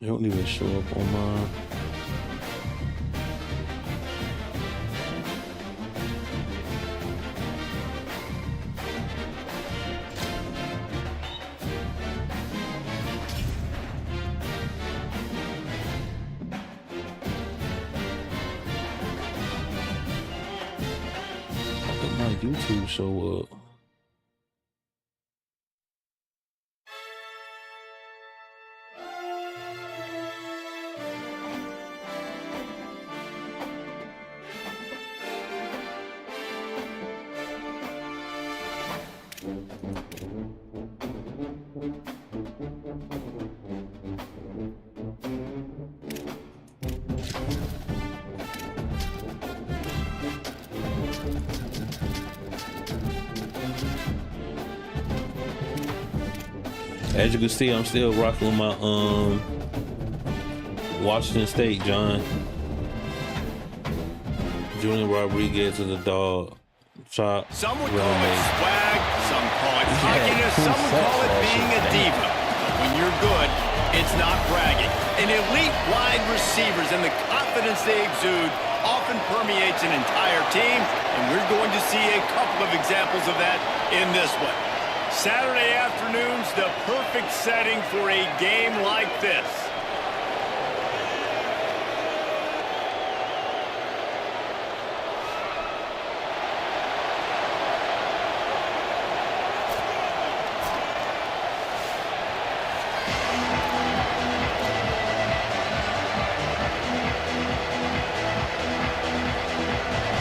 It don't even show up on mine. How did my YouTube show up? As you can see, I'm still rocking with my Washington State, John. Julian Rodriguez is a dog. Chop. Some would call it swag, some call it cockiness, some would call it being a diva. But when you're good, it's not bragging. An elite wide receivers and the confidence they exude often permeates an entire team, and we're going to see a couple of examples of that in this one. Saturday afternoon's the perfect setting for a game like this.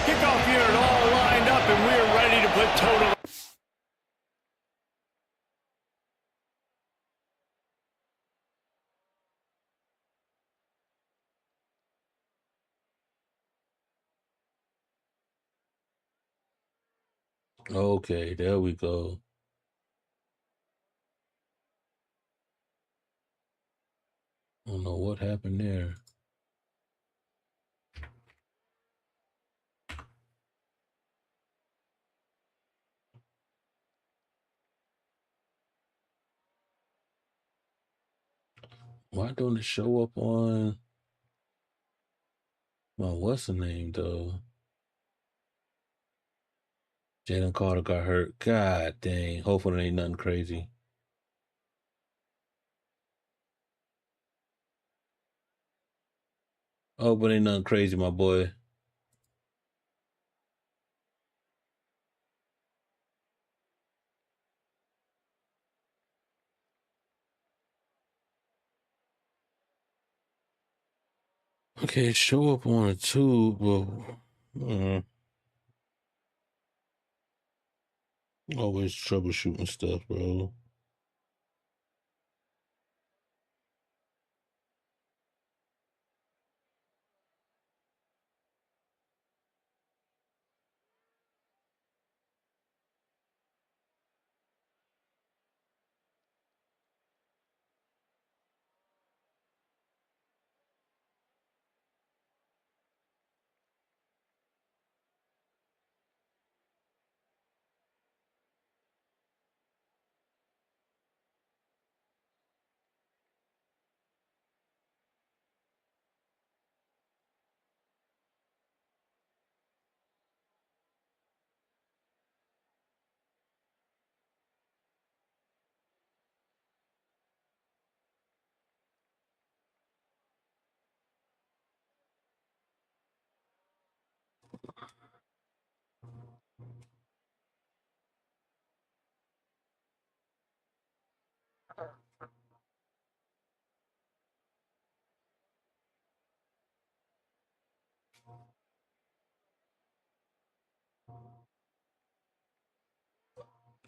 Kickoff unit all lined up, and we're ready to put total. Okay, there we go. I don't know what happened there. Why don't it show up on my what's the name though? Jalen Carter got hurt. God dang. Hopefully it ain't nothing crazy. Oh, but ain't nothing crazy, my boy. Okay, show up on a tube, but always troubleshooting stuff, bro.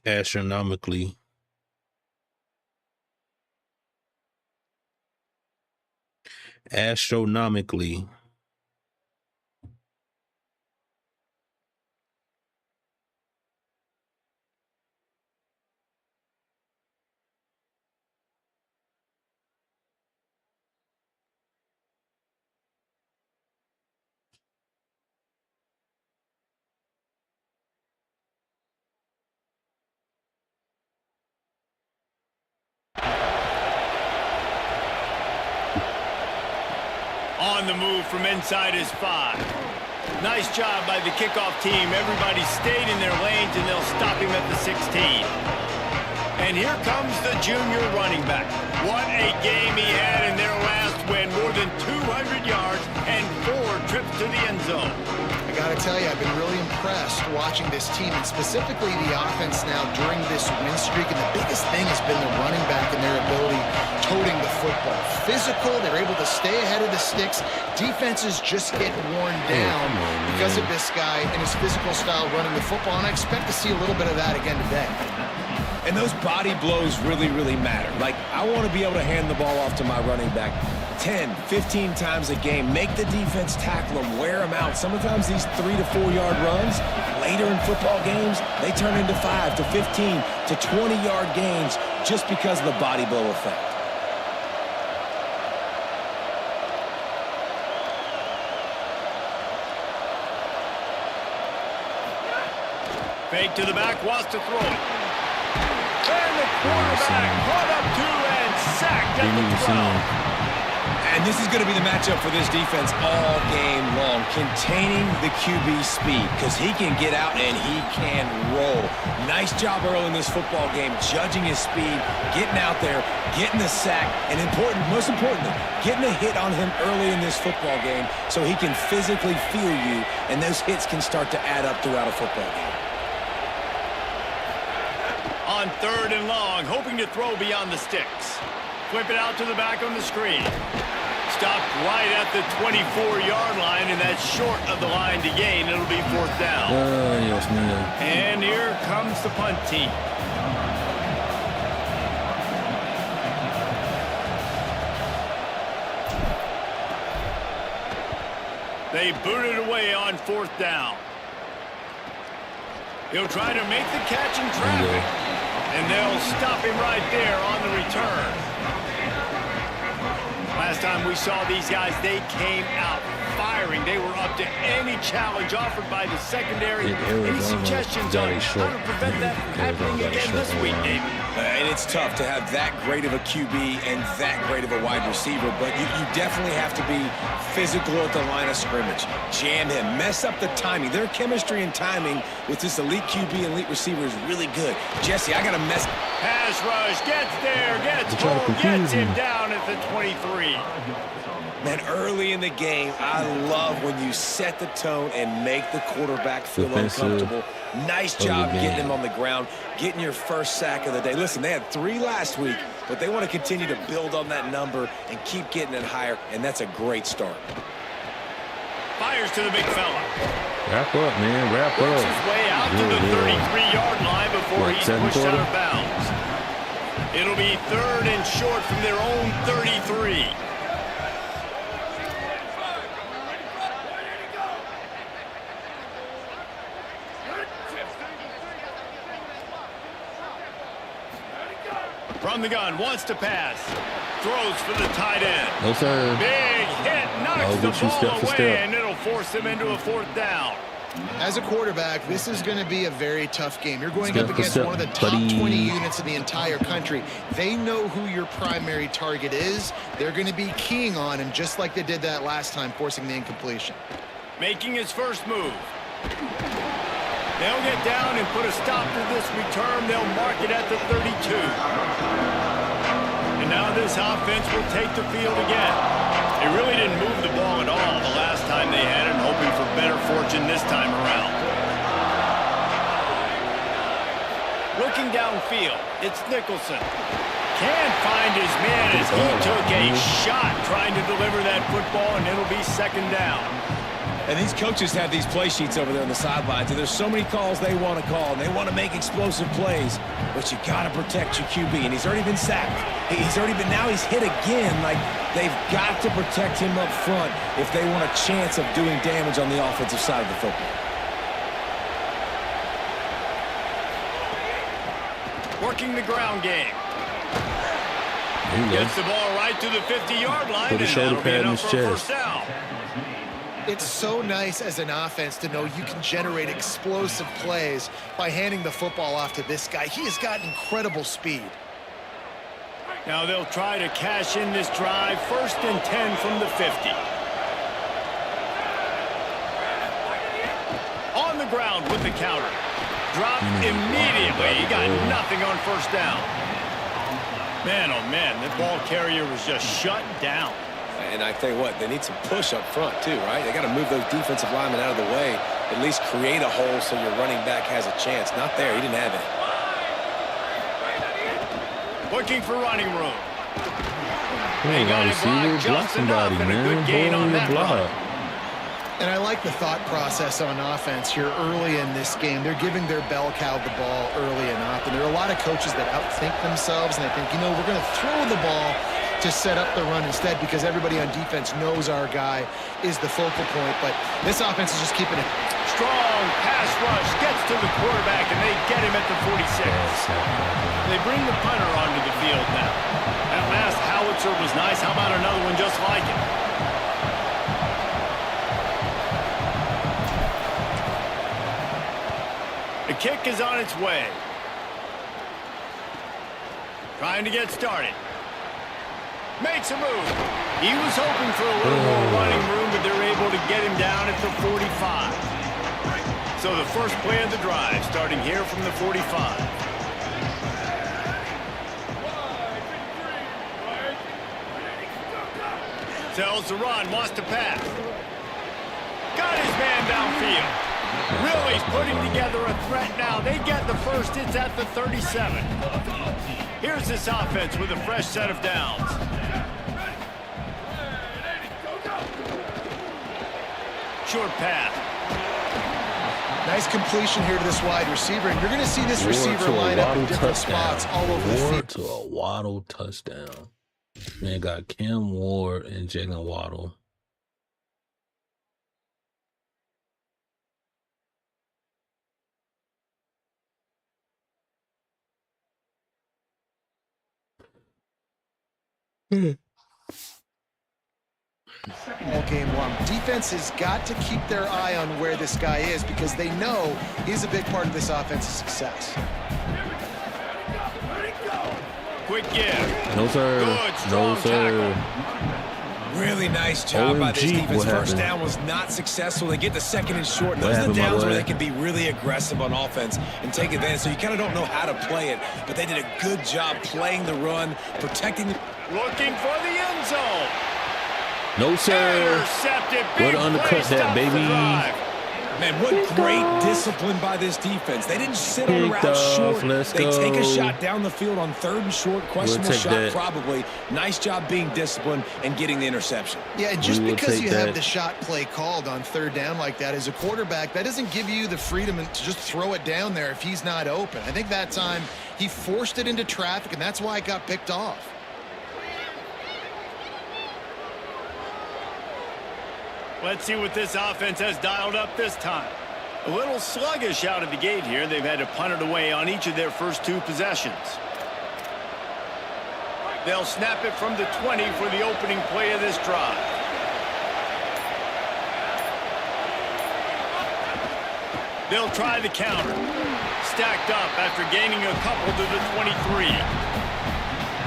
Astronomically. Astronomically. On the move from inside his 5. Nice job by the kickoff team. Everybody stayed in their lanes, and they'll stop him at the 16. And here comes the junior running back. What a game he had in their last win. More than 200 yards and 4 trips to the end zone. I got to tell you, I've been really impressed watching this team, and specifically the offense now during this win streak. And the biggest thing has been the running back and their ability toting the football. Physical, they're able to stay ahead of the sticks. Defenses just get worn down because of this guy and his physical style running the football, and I expect to see a little bit of that again today. And those body blows really, really matter. Like, I want to be able to hand the ball off to my running back 10, 15 times a game. Make the defense tackle them, wear them out. Sometimes these 3 to 4 yard runs, later in football games, they turn into 5 to 15 to 20 yard gains just because of the body blow effect. Fake to the back, wants to throw it. And the quarterback brought up 2 and sacked at the throw. And this is going to be the matchup for this defense all game long, containing the QB speed, because he can get out and he can roll. Nice job early in this football game, judging his speed, getting out there, getting the sack, and most importantly, getting a hit on him early in this football game so he can physically feel you, and those hits can start to add up throughout a football game. On 3rd and long, hoping to throw beyond the sticks. Flip it out to the back on the screen. Stopped right at the 24-yard line, and that's short of the line to gain. It'll be 4th down. And here comes the punt team. They boot it away on 4th down. He'll try to make the catch in traffic. And they'll stop him right there on the return. Last time we saw these guys, they came out firing. They were up to any challenge offered by the secondary. Any suggestions on how to prevent that from happening again this week, David? And it's tough to have that great of a QB and that great of a wide receiver, but you definitely have to be physical at the line of scrimmage. Jam him, mess up the timing. Their chemistry and timing with this elite QB and elite receiver is really good. Jesse, I got to mess. Pass rush, gets there, gets home, gets him down at the 23. Man, early in the game, I love when you set the tone and make the quarterback feel uncomfortable. Nice job getting him on the ground, getting your first sack of the day. Listen, they had 3 last week, but they want to continue to build on that number and keep getting it higher, and that's a great start. Fires to the big fella. Wrap up, man. Wrap up. Works his way out to the 33-yard line before he's pushed out of bounds. It'll be 3rd and short from their own 33. From the gun, wants to pass. Throws for the tight end. No, sir. Big hit, knocks the ball away, and it'll force him into a 4th down. As a quarterback, this is going to be a very tough game. You're going up against one of the top 20 units in the entire country. They know who your primary target is. They're going to be keying on him just like they did that last time, forcing the incompletion. Making his first move. They'll get down and put a stop to this return. They'll mark it at the 32. And now this offense will take the field again. They really didn't move the ball at all the last time they had it, hoping for better fortune this time around. Looking downfield, it's Nicholson. Can't find his man as he took a shot trying to deliver that football, and it'll be 2nd down. And these coaches have these play sheets over there on the sidelines, and there's so many calls they want to call, and they want to make explosive plays, but you got to protect your QB, and he's already been sacked. Now he's hit again. Like, they've got to protect him up front if they want a chance of doing damage on the offensive side of the football. Working the ground game. Gets the ball right to the 50-yard line, and that'll be enough for a 1st down. It's so nice as an offense to know you can generate explosive plays by handing the football off to this guy. He has got incredible speed. Now they'll try to cash in this drive. 1st and 10 from the 50. with the counter. Dropped immediately. He got nothing on first down. Man, oh man, that ball carrier was just shut down. And I tell you what, they need some push up front too, right? They got to move those defensive linemen out of the way, at least create a hole so your running back has a chance. Not there. He didn't have it. Looking for running room. Hey, wide receiver, block somebody, man. Boy on your block. And I like the thought process on offense here early in this game. They're giving their bell cow the ball early enough. And there are a lot of coaches that outthink themselves, and they think, you know, we're going to throw the ball to set up the run instead because everybody on defense knows our guy is the focal point. But this offense is just keeping it. Strong pass rush gets to the quarterback, and they get him at the 46. They bring the punter onto the field now. That last howitzer was nice. How about another one just like it? The kick is on its way. Trying to get started. Makes a move. He was hoping for a little more running room, but they're able to get him down at the 45. So the first play of the drive, starting here from the 45. Tells the run, wants to pass. Got his man downfield. Really putting together a threat now. They get the first. It's at the 37. Here's this offense with a fresh set of downs. Short pass. Nice completion here to this wide receiver. And you're going to see this receiver line up in different spots all over the field. Ward to a Waddle touchdown. Man, got Cam Ward and Jalen Waddle. All game long. Defense has got to keep their eye on where this guy is because they know he's a big part of this offense's success. Quick give. No, sir. Good, No, sir. tackle. Really nice job by this OMG, defense. what First happened? down was not successful. They get the second and short. What Those are the happened, my downs where boy? they can be really aggressive on offense and take advantage. So you kind of don't know how to play it, but they did a good job playing the run, protecting the... Looking for the end zone. No, sir. Intercepted. Way Big to undercut play, that, stops the baby. drive. Man, what great discipline by this defense. They didn't sit on the Picked route off. short. Let's They take a go. shot down the field on third and short. Questionable take shot that. probably. Nice job being disciplined and getting the interception. Yeah, and just We will because take you that. have the shot play called on third down like that as a quarterback, that doesn't give you the freedom to just throw it down there if he's not open. I think that time he forced it into traffic, and that's why it got picked off. Let's see what this offense has dialed up this time. A little sluggish out of the gate here. They've had to punt it away on each of their first two possessions. They'll snap it from the 20 for the opening play of this drive. They'll try the counter. Stacked up after gaining a couple to the 23.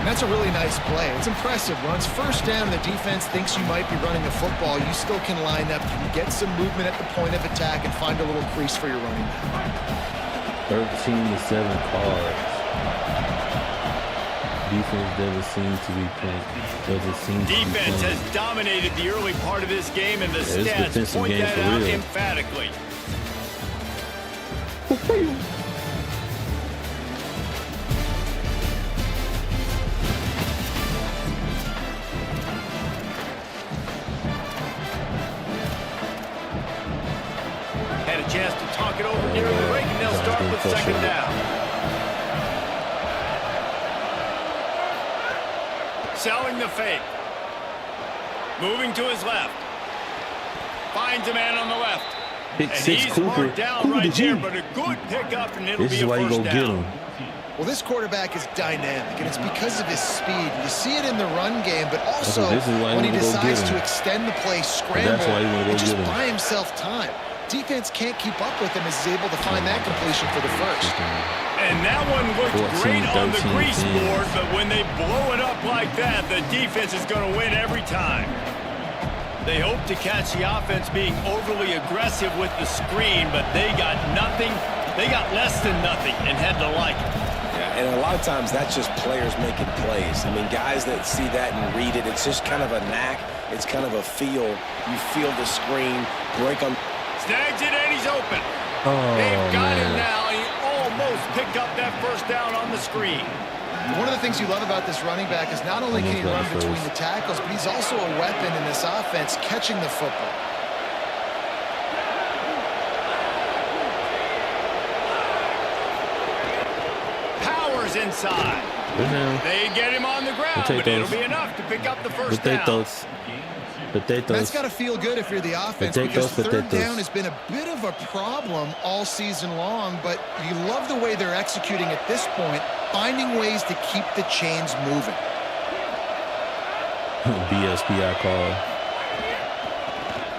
And that's a really nice play. It's impressive. Once first down, the defense thinks you might be running the football. You still can line up. You can get some movement at the point of attack and find a little crease for your running back. 13-7 cards. Defense doesn't seem to be playing. Defense has dominated the early part of this game, and the Yeah, it's a stats defensive point game that for out real. emphatically. Had a chance to talk it over near the break, and they'll start with second down. Selling the fake. Moving to his left. Finds a man on the left. Pick And six, he's Cooper. marked down Cooper, right did there, you? but a good pickup, and it'll This be is a why you first go get down. him. Well, this quarterback is dynamic, and it's because of his speed. You see it in the run game, but also this is why when he you wanna go decides get him. to extend the play, scramble, That's why you wanna go and just get him. buy himself time. Defense can't keep up with him as he's able to find that completion for the first. And that one looked 14, great on the 13, grease 10. board, but when they blow it up like that, the defense is going to win every time. They hope to catch the offense being overly aggressive with the screen, but they got nothing. They got less than nothing and had to like it. Yeah, and a lot of times that's just players making plays. I mean, guys that see that and read it, it's just kind of a knack. It's kind of a feel. You feel the screen, break on. Snags it, and he's open. Oh, They've got him man. now. He almost picked up that first down on the screen. One of the things you love about this running back is not only can he run between the tackles, but he's also a weapon in this offense catching the football. Powers inside. They get him on the ground, but it'll be enough to pick up the first down. That's got to feel good if you're the offense, because third down has been a bit of a problem all season long, but you love the way they're executing at this point, finding ways to keep the chains moving. BSBI call.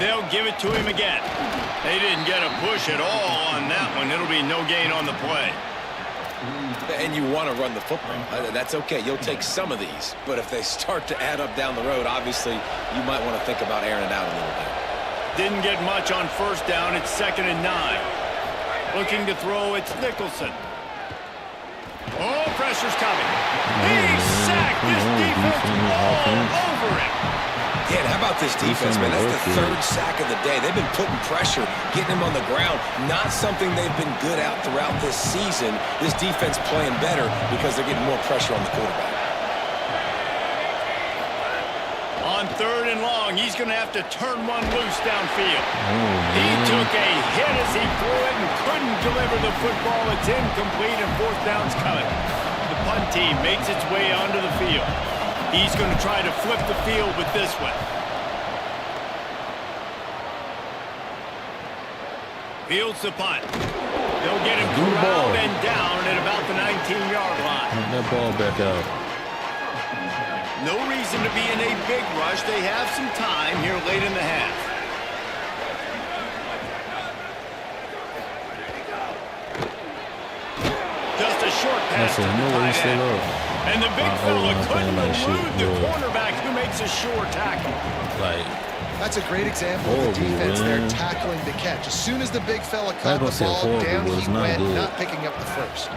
They'll give it to him again. They didn't get a push at all on that one. It'll be no gain on the play. And you want to run the football. That's okay. You'll take some of these. But if they start to add up down the road, obviously, you might want to think about airing it out a little bit. Didn't get much on first down. It's 2nd and 9. Looking to throw, it's Nicholson. Oh, pressure's coming. He's sacked. This defense all over him. Yeah, and how about this defense, man? That's the third sack of the day. They've been putting pressure, getting him on the ground. Not something they've been good at throughout this season. This defense playing better because they're getting more pressure on the quarterback. On 3rd and long, he's going to have to turn one loose downfield. He took a hit as he threw it and couldn't deliver the football. It's incomplete, and 4th down's coming. The punt team makes its way onto the field. He's going to try to flip the field with this one. Fields the punt. They'll get him corralled and down at about the 19-yard line. That ball back out. No reason to be in a big rush. They have some time here late in the half. Just a short pass to the tight end. And the big fella couldn't elude the cornerback who makes a sure tackle. That's a great example of the defense there tackling the catch. As soon as the big fella caught the ball, down he went, not picking up the first.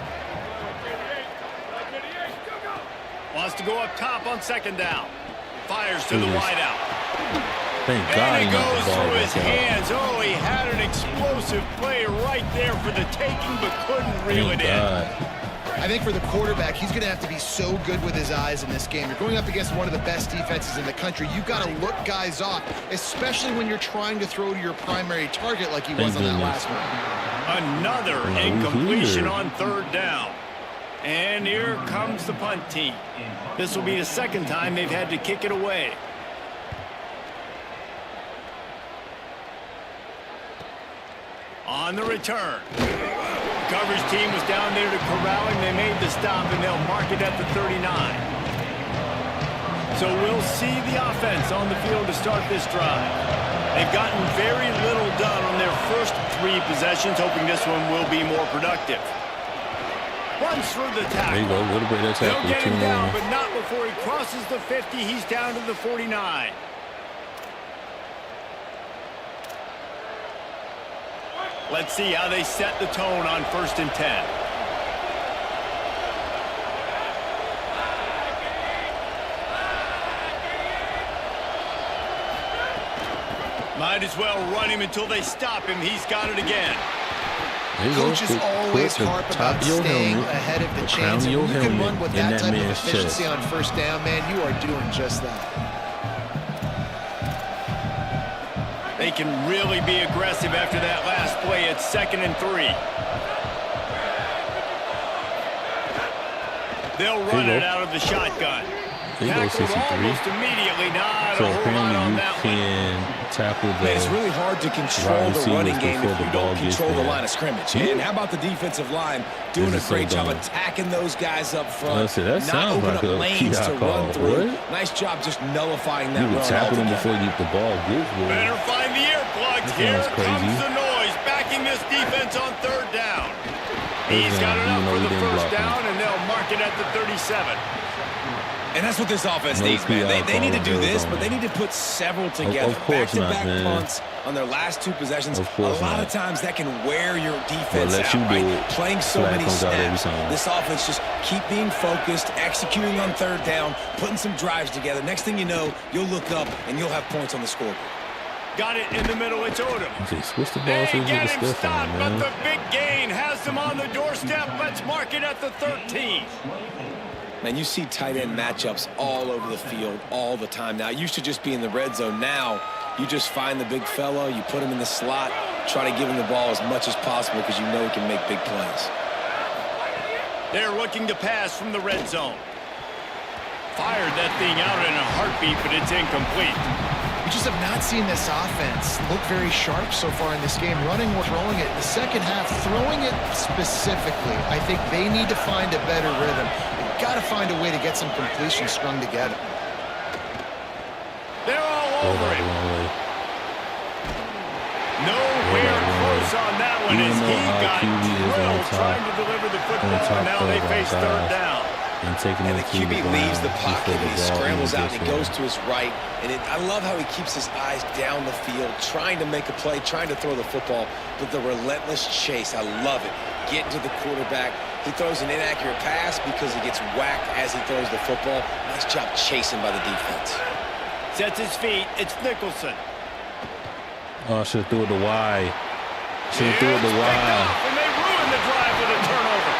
Wants to go up top on 2nd down. Fires to the wideout. Thank God and it goes through his hands. Oh, he had an explosive play right there for the taking, but couldn't reel it in. I think for the quarterback, he's going to have to be so good with his eyes in this game. You're going up against one of the best defenses in the country. You've got to look guys off, especially when you're trying to throw to your primary target like he was on that last one. Another incompletion on 3rd down. And here comes the punt team. This will be the 2nd time they've had to kick it away. On the return. Coverage team was down there to corral him. They made the stop, and they'll mark it at the 39. So we'll see the offense on the field to start this drive. They've gotten very little done on their first 3 possessions, hoping this one will be more productive. Runs through the tackle. There you go. A little bit of tackle. They'll get him down, but not before he crosses the 50. He's down to the 49. Let's see how they set the tone on 1st and 10. Might as well run him until they stop him. He's got it again. Coaches always harp about staying ahead of the chains. And when you can run with that type of efficiency on 1st down, man, you are doing just that. They can really be aggressive after that last play. It's 2nd and 3. They'll run it out of the shotgun. Tackled almost immediately. Not a whole lot on that one. Tackle the it's really hard to control the running game if you don't control the line of scrimmage. And how about the defensive line doing a great job attacking those guys up front, not opening up lanes to run through. Nice job just nullifying that run. You can tackle them before you get the ball. Better find the earplugs. Here comes the noise, backing this defense on 3rd down. He's got it up for the 1st down, and they'll mark it at the 37. And that's what this offense needs, man. They need to do this, but they need to put several together. Back-to-back punts on their last 2 possessions. A lot of times that can wear your defense out, right? Playing so many snaps. This offense just keep being focused, executing on 3rd down, putting some drives together. Next thing you know, you'll look up and you'll have points on the scoreboard. Got it in the middle. It's Odom. Switch the ball They get him stopped, but the big gain has them on the doorstep. Let's mark it at the 13. Man, you see tight end matchups all over the field all the time. Now, it used to just be in the red zone. Now, you just find the big fella, you put him in the slot, try to give him the ball as much as possible because you know he can make big plays. They're looking to pass from the red zone. Fired that thing out in a heartbeat, but it's incomplete. We just have not seen this offense look very sharp so far in this game. Running or throwing it in the second half, throwing it specifically. I think they need to find a better rhythm. They've got to find a way to get some completions strung together. They're all over it. Nowhere close on that one as he got drilled trying to deliver the football, and now they face 3rd down. And the QB leaves the pocket, and he scrambles out, and he goes to his right. And I love how he keeps his eyes down the field, trying to make a play, trying to throw the football, but the relentless chase, I love it. Getting to the quarterback. He throws an inaccurate pass because he gets whacked as he throws the football. Nice job chasing by the defense. Sets his feet. It's Nicholson. Oh, I should have threw it to Y. Should have threw it to Y. And they ruined the drive with a turnover.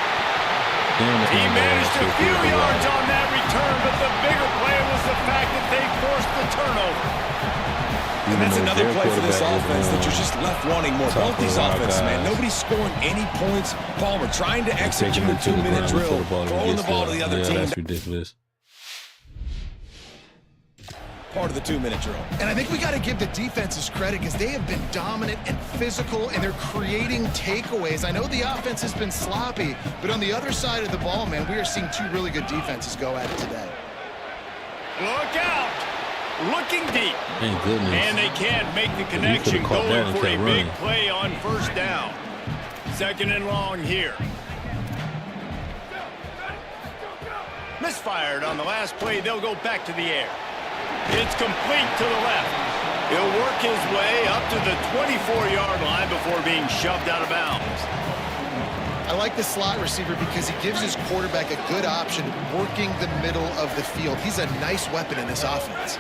He managed a few yards on that return, but the bigger play was the fact that they forced the turnover. And that's another play for this offense that you're just left wanting more. Both these offenses, man, nobody's scoring any points. Palmer trying to execute a 2-minute drill, throwing the ball to the other team. That's ridiculous. Part of the 2-minute drill. And I think we got to give the defenses credit because they have been dominant and physical, and they're creating takeaways. I know the offense has been sloppy, but on the other side of the ball, man, we are seeing 2 really good defenses go at it today. Look out! Looking deep. Thank goodness. And they can't make the connection, going for a big play on 1st down. 2nd and long here. Misfired on the last play. They'll go back to the air. It's complete to the left. He'll work his way up to the 24-yard line before being shoved out of bounds. I like the slot receiver because he gives his quarterback a good option working the middle of the field. He's a nice weapon in this offense.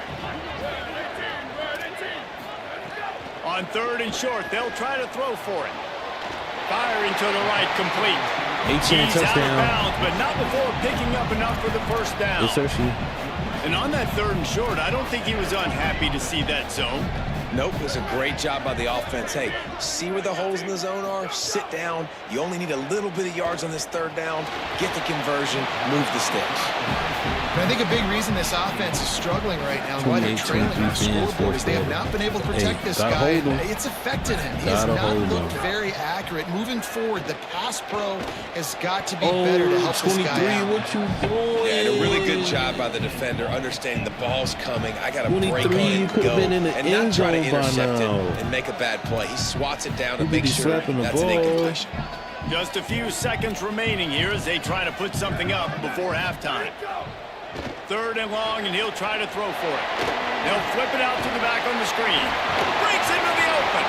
On 3rd and short, they'll try to throw for it. Firing to the right, complete. He's out of bounds, but not before picking up enough for the 1st down. Yes, sir, And on that 3rd and short, I don't think he was unhappy to see that zone. Nope, it was a great job by the offense. Hey, see where the holes in the zone are, sit down. You only need a little bit of yards on this 3rd down. Get the conversion, move the sticks. And I think a big reason this offense is struggling right now and why they're trailing on the scoreboard is they have not been able to protect this guy. It's affected him. He has not looked very accurate. Moving forward, the pass pro has got to be better to help this guy out. What you doing? Yeah, and a really good job by the defender, understanding the ball's coming. I got to break on it and go, and not try to intercept it and make a bad play. He swats it down and makes sure that's an incompletion. Just a few seconds remaining here as they try to put something up before halftime. 3rd and long, and he'll try to throw for it. They'll flip it out to the back on the screen. Breaks into the open.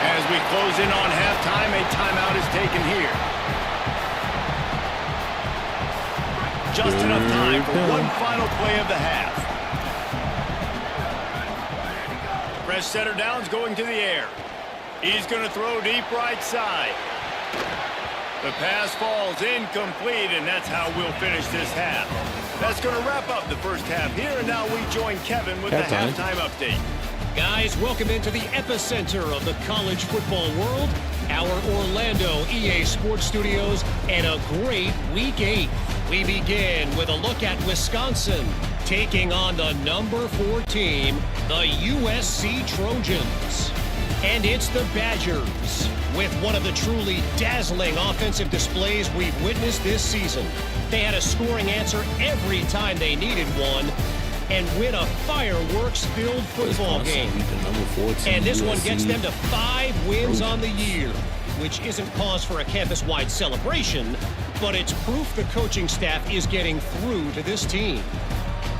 As we close in on halftime, a timeout is taken here. Just enough time for one final play of the half. Fresh setter down's going to the air. He's going to throw deep right side. The pass falls incomplete, and that's how we'll finish this half. That's going to wrap up the 1st half here, and now we join Kevin with the halftime update. Guys, welcome into the epicenter of the college football world, our Orlando EA Sports Studios, and a great Week 8. We begin with a look at Wisconsin, taking on the number 4 team, the USC Trojans. And it's the Badgers, with one of the truly dazzling offensive displays we've witnessed this season. They had a scoring answer every time they needed one, and win a fireworks-filled football game. And this one gets them to 5 wins on the year, which isn't cause for a campus-wide celebration, but it's proof the coaching staff is getting through to this team.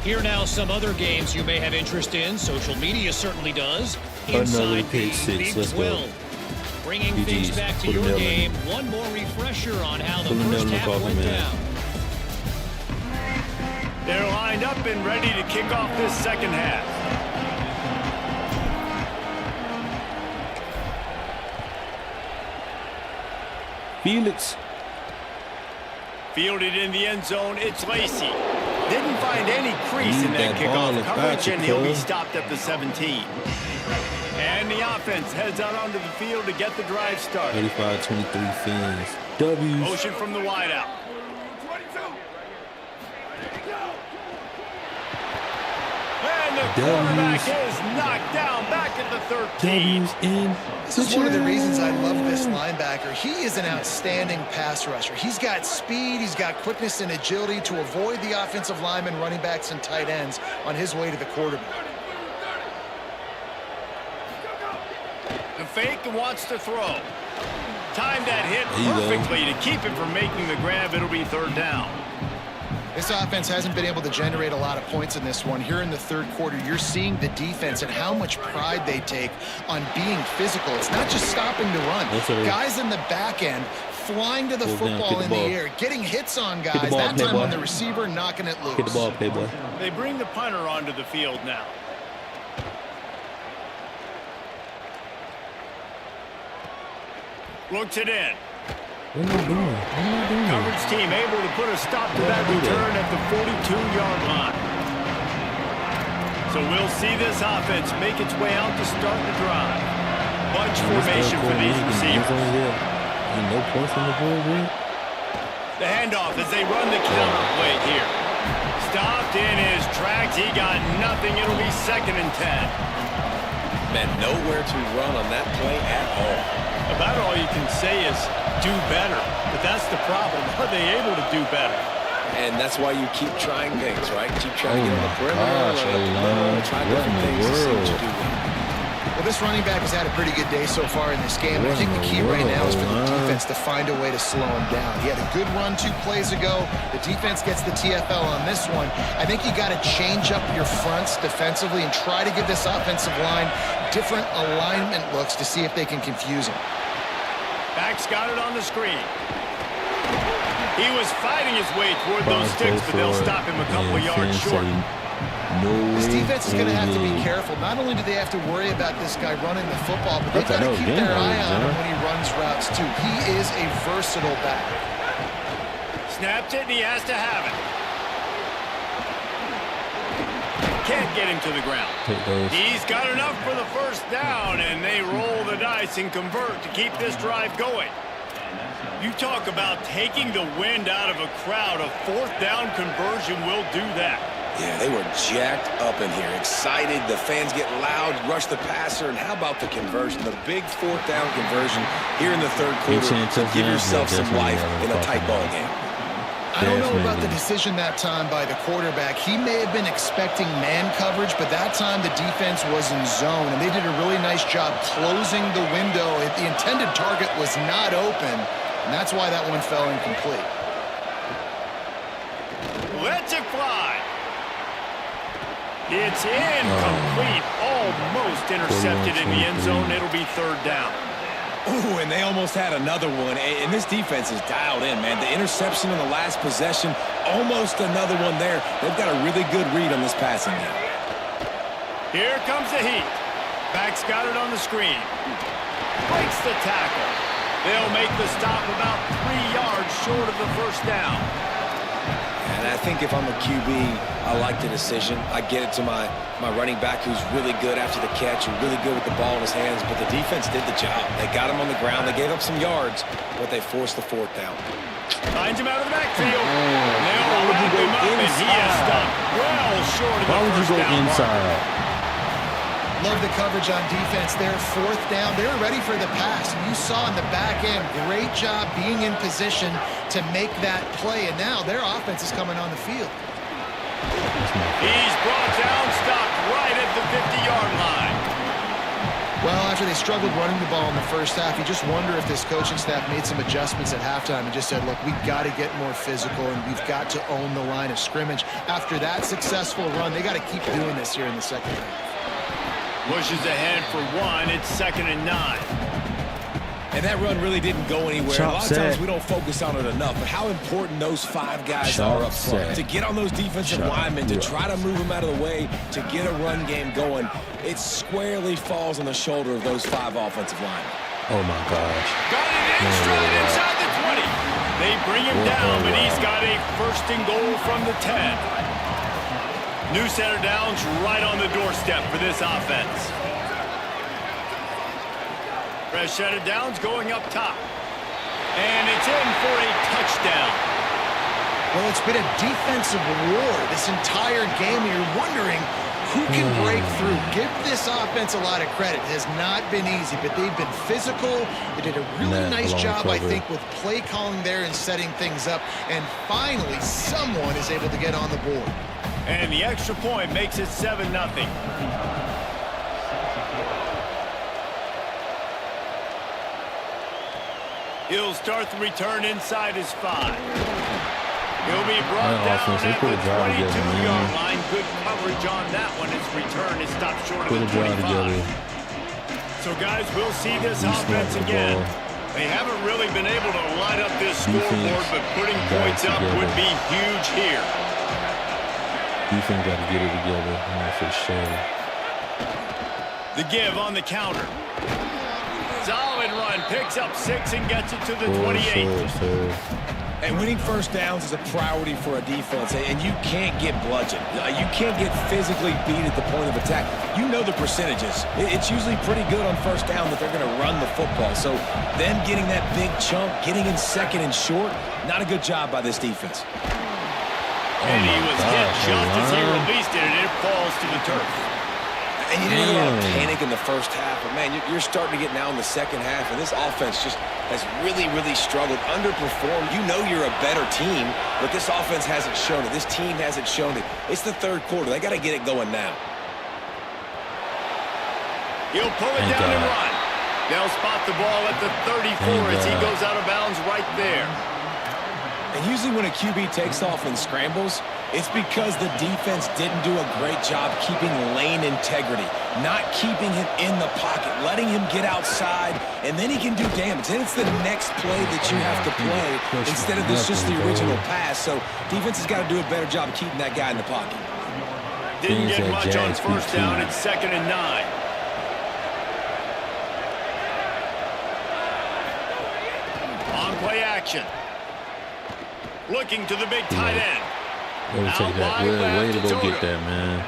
Here now some other games you may have interest in. Social media certainly does. Another Inside pick the six. Big Let's 12. go. Bringing GG's. things back to Put a your nail in game. One more refresher on how the Put a nail first in the half coffin, went man. down. They're lined up and ready to kick off this second half. Felix. Fielded in the end zone, it's Lacy. Didn't find any crease in Need that that ball kickoff up coverage, out you, and he'll be cuz. stopped at the 17. And the offense heads out onto the field to get the drive started. 35-23 Fins. W's. Motion from the wideout. And the quarterback is knocked down back at the 13. W's in. This is one of the reasons I love this linebacker. He is an outstanding pass rusher. He's got speed, he's got quickness and agility to avoid the offensive linemen, running backs, and tight ends on his way to the quarterback. The fake and wants to throw. Timed that hit There you go. perfectly to keep him from making the grab. It'll be third down. This offense hasn't been able to generate a lot of points in this one. Here in the third quarter, you're seeing the defense and how much pride they take on being physical. It's not just stopping to run. Yes, sir. Guys in the back end flying to the Goes down, football get the in the ball. air, getting hits on the guys. ball, That time playboy. on the receiver, knocking it loose. Get the ball, playboy. They bring the punter onto the field now. Looks it in. What am I doing? What am I doing? Coverage team able to put a stop to that do that? return at the 42-yard line. So we'll see this offense make its way out to start the drive. Bunch formation for these receivers. Ain't no points on the board, man. The handoff as they run the counter play here. Stopped in his tracks. He got nothing. It'll be 2nd and 10. Man, nowhere to run on that play at all. About all you can say is do better. But that's the problem. Are they able to do better? And that's why you keep trying things, right? Keep trying to get on the perimeter, gosh, line up the Elon. middle, try What different in the things to see what you world? do well. Well, this running back has had a pretty good day so far in this game. I What think in the the key right now is for the world, man? defense to find a way to slow him down. He had a good run 2 plays ago. The defense gets the TFL on this one. I think you got to change up your fronts defensively and try to give this offensive line different alignment looks to see if they can confuse him. Back's got it on the screen. He was fighting his way toward those sticks, but they'll stop him a couple yards short. No This way defense is going to have to be in. careful. Not only do they have to worry about this guy running the football, but they've That's got to another keep game their eye manager, on him huh? when he runs routes, too. He is a versatile back. Snapped it, and he has to have it. Can't get him to the ground. Take those. He's got enough for the first down, and they roll the dice and convert to keep this drive going. You talk about taking the wind out of a crowd. A 4th down conversion will do that. Yeah, they were jacked up in here, excited. The fans get loud, rush the passer, and how about the conversion? The big 4th down conversion here in the third quarter to give yourself some life in a tight ball game. I don't know about the decision that time by the quarterback. He may have been expecting man coverage, but that time the defense was in zone, and they did a really nice job closing the window. The intended target was not open, and that's why that one fell incomplete. Let's it fly. It's incomplete. Almost intercepted in the end zone. It'll be 3rd down. Ooh, and they almost had another one. And this defense is dialed in, man. The interception on the last possession, almost another one there. They've got a really good read on this passing game. Here comes the heat. Back's got it on the screen. Breaks the tackle. They'll make the stop about 3 yards short of the first down. And I think if I'm a QB, I like the decision. I get it to my running back who's really good after the catch and really good with the ball in his hands, but the defense did the job. They got him on the ground. They gave up some yards, but they forced the 4th down. Finds him out of the backfield. They'll wrap him up, and he is stopped well short of the Why would you first go down mark. inside? Love the coverage on defense there. 4th down. They're ready for the pass. And you saw in the back end, great job being in position to make that play. And now their offense is coming on the field. He's brought down, stopped right at the 50-yard line. Well, after they struggled running the ball in the first half, you just wonder if this coaching staff made some adjustments at halftime and just said, look, we've got to get more physical and we've got to own the line of scrimmage. After that successful run, they got to keep doing this here in the second half. Pushes ahead for 1. It's 2nd and 9. And that run really didn't go anywhere. A lot of times we don't focus on it enough, but how important those 5 guys are up front. To get on those defensive linemen, to try to move them out of the way, to get a run game going, it squarely falls on the shoulder of those 5 offensive linemen. Oh, my gosh. Got it in stride inside the 20. They bring him down, but he's got a 1st and goal from the 10. New center downs right on the doorstep for this offense. Fresh set of downs going up top. And it's in for a touchdown. Well, it's been a defensive war this entire game. You're wondering who can break through. Give this offense a lot of credit. It has not been easy, but they've been physical. They did a really nice job, I think, with play calling there and setting things up. And finally, someone is able to get on the board. And the extra point makes it 7-0. He'll start the return inside his 5. He'll be brought down at the 22-yard line. Good coverage on that one. His return is stopped short of the 25. So, guys, we'll see this offense again. They haven't really been able to light up this scoreboard, but putting points up would be huge here. Defense got to get it together, for sure. The give on the counter. Solid run, picks up 6 and gets it to the 28. And winning first downs is a priority for a defense, and you can't get bludgeoned. You can't get physically beat at the point of attack. You know the percentages. It's usually pretty good on first down that they're going to run the football. So them getting that big chunk, getting in 2nd and short, not a good job by this defense. And he was hit just as he released it, and it falls to the turf. And you didn't have a lot of panic in the first half, but, man, you're starting to get now in the second half, and this offense just has really, really struggled, underperformed. You know you're a better team, but this offense hasn't shown it. This team hasn't shown it. It's the 3rd quarter. They got to get it going now. He'll pull it down and run. They'll spot the ball at the 34 as he goes out of bounds right there. And usually when a QB takes off and scrambles, it's because the defense didn't do a great job keeping lane integrity, not keeping him in the pocket, letting him get outside, and then he can do damage. Then it's the next play that you have to play instead of this just the original pass. So defense has got to do a better job of keeping that guy in the pocket. Didn't get much on first down. It's 2nd and 9. On play action. Looking to the big tight end. Take that. Way to go get that, man.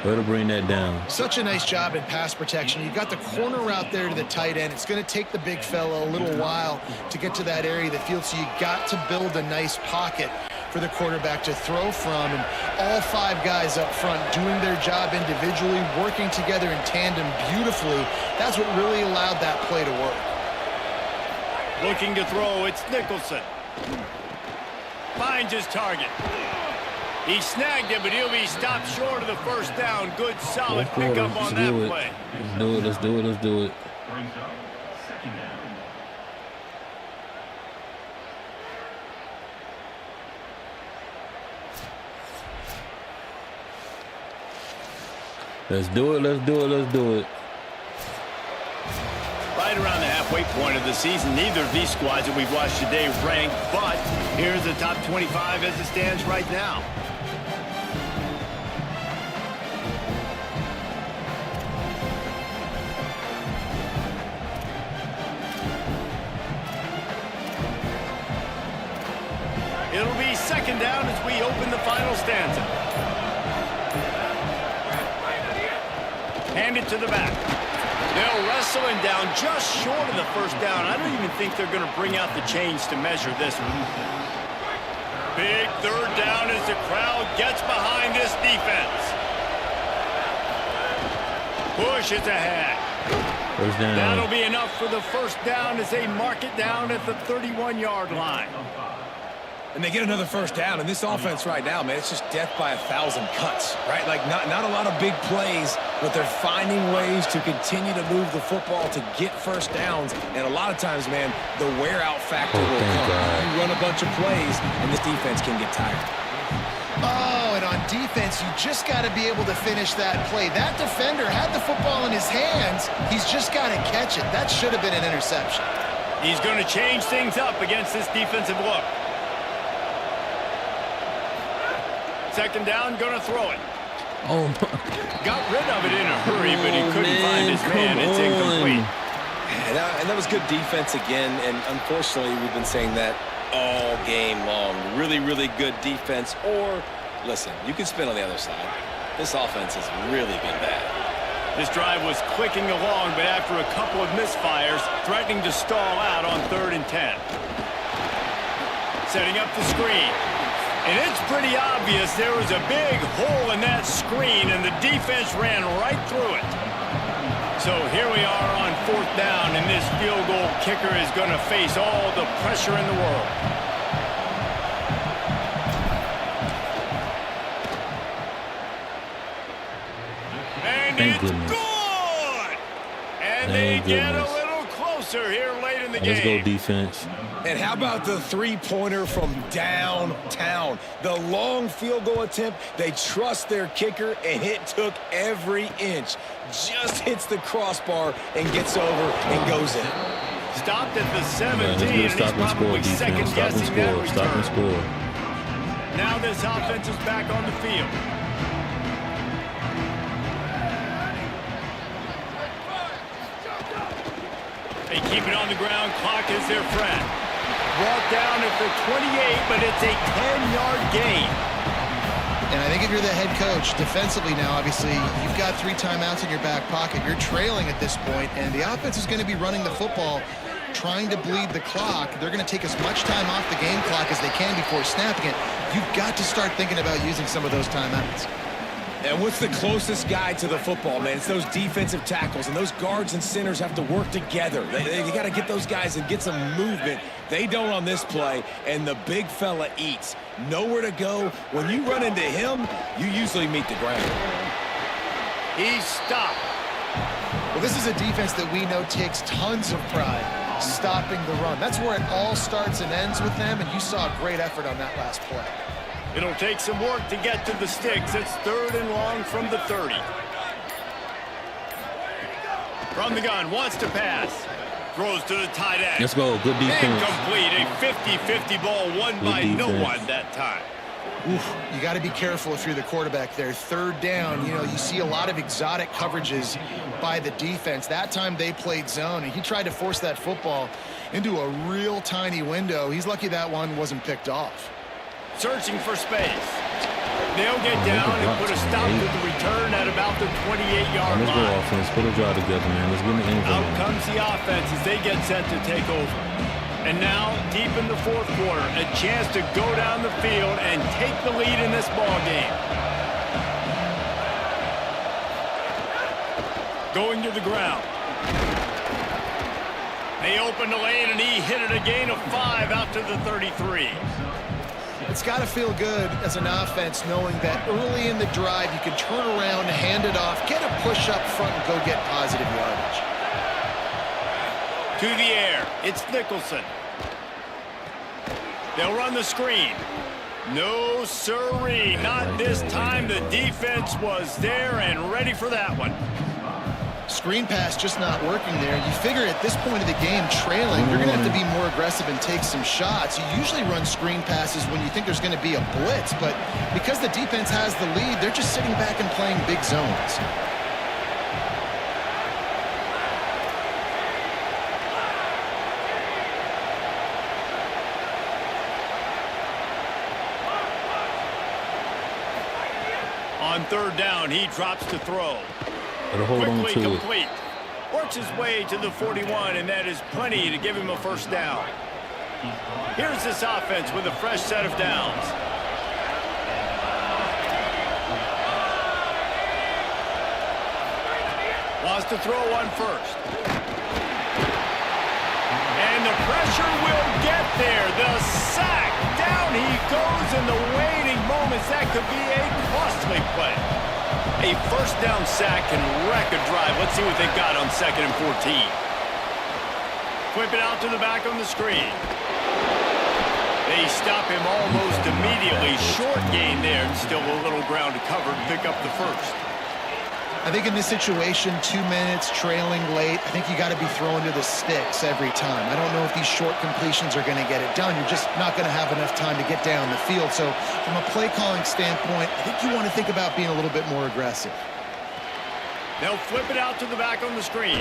Way to bring that down. Such a nice job in pass protection. You got the corner out there to the tight end. It's going to take the big fella a little while to get to that area of the field, so you got to build a nice pocket for the quarterback to throw from. And all 5 guys up front doing their job individually, working together in tandem beautifully. That's what really allowed that play to work. Looking to throw, it's Nicholson. Finds his target. He snagged it, but he'll be stopped short of the first down. Good, solid pickup on that play. Let's do it. Let's do it. Right around the halfway point of the season, neither of these squads that we've watched today ranked, but here's the top 25 as it stands right now. It'll be 2nd down as we open the final stanza. Hand it to the back. They'll wrestle him down just short of the first down. I don't even think they're going to bring out the chains to measure this one. Big 3rd down as the crowd gets behind this defense. Push is ahead. First down. That'll be enough for the first down as they mark it down at the 31-yard line. And they get another first down. And this offense right now, man, it's just death by 1,000 cuts, right? Like not a lot of big plays, but they're finding ways to continue to move the football to get first downs. And a lot of times, man, the wear-out factor will come. You run a bunch of plays, and this defense can get tired. Oh, and on defense, you just got to be able to finish that play. That defender had the football in his hands. He's just got to catch it. That should have been an interception. He's going to change things up against this defensive look. Second down, going to throw it. Oh, my. Got rid of it in a hurry, but he couldn't find his man. It's incomplete. And that was good defense again, and unfortunately, we've been saying that all game long. Really, really good defense. Or, listen, you can spin on the other side. This offense has really been bad. This drive was clicking along, but after a couple of misfires, threatening to stall out on 3rd and 10. Setting up the screen. And it's pretty obvious there was a big hole in that screen, and the defense ran right through it. So here we are on 4th down, and this field goal kicker is going to face all the pressure in the world. And it's good! And they get a little closer here late in the game. Let's go defense. And how about the three-pointer from downtown? The long field goal attempt, they trust their kicker, and it took every inch. Just hits the crossbar and gets over and goes in. Stopped at the 17, and he's probably second-guessing that return. Stop and score. Now this offense is back on the field. They keep it on the ground. Clock is their friend. Brought down at the 28, but it's a 10-yard gain. And I think if you're the head coach, defensively now, obviously, you've got 3 timeouts in your back pocket. You're trailing at this point, and the offense is going to be running the football, trying to bleed the clock. They're going to take as much time off the game clock as they can before snapping it. You've got to start thinking about using some of those timeouts. And what's the closest guy to the football, man? It's those defensive tackles, and those guards and centers have to work together. They got to get those guys and get some movement. They don't on this play, and the big fella eats. Nowhere to go. When you run into him, you usually meet the ground. He's stopped. Well, this is a defense that we know takes tons of pride stopping the run. That's where it all starts and ends with them, and you saw a great effort on that last play. It'll take some work to get to the sticks. It's 3rd and long from the 30. From the gun, wants to pass. Throws to the tight end. Let's go. Good defense. Incomplete. A 50-50 ball won by no one that time. Oof, you got to be careful if you're the quarterback there. 3rd down, you know, you see a lot of exotic coverages by the defense. That time they played zone, and he tried to force that football into a real tiny window. He's lucky that one wasn't picked off. Searching for space. They'll get down and put a stop to the return at about the 28-yard line. Let's go offense. Put a drive together, man. Let's get in the end zone. Out comes the offense as they get set to take over. And now, deep in the 4th quarter, a chance to go down the field and take the lead in this ball game. Going to the ground. They open the lane, and he hit it a gain of 5 out to the 33. It's got to feel good as an offense knowing that early in the drive you can turn around, hand it off, get a push up front, and go get positive yardage. To the air, it's Nicholson. They'll run the screen. No sirree, not this time. The defense was there and ready for that one. Screen pass just not working there. You figure at this point of the game, trailing, you're going to have to be more aggressive and take some shots. You usually run screen passes when you think there's going to be a blitz, but because the defense has the lead, they're just sitting back and playing big zones. On 3rd down, he drops to throw. Hold on Quickly to complete. Works his way to the 41, and that is plenty to give him a first down. Here's this offense with a fresh set of downs. Wants to throw one first. And the pressure will get there. The sack down down he goes in the waiting moments. That could be a costly play. A first down sack can wreck a drive. Let's see what they got on 2nd and 14. Flip it out to the back on the screen. They stop him almost immediately. Short gain there, and still a little ground to cover to pick up the first. I think in this situation, 2 minutes, trailing late, I think you got to be throwing to the sticks every time. I don't know if these short completions are going to get it done. You're just not going to have enough time to get down the field. So from a play calling standpoint, I think you want to think about being a little bit more aggressive. They'll flip it out to the back on the screen.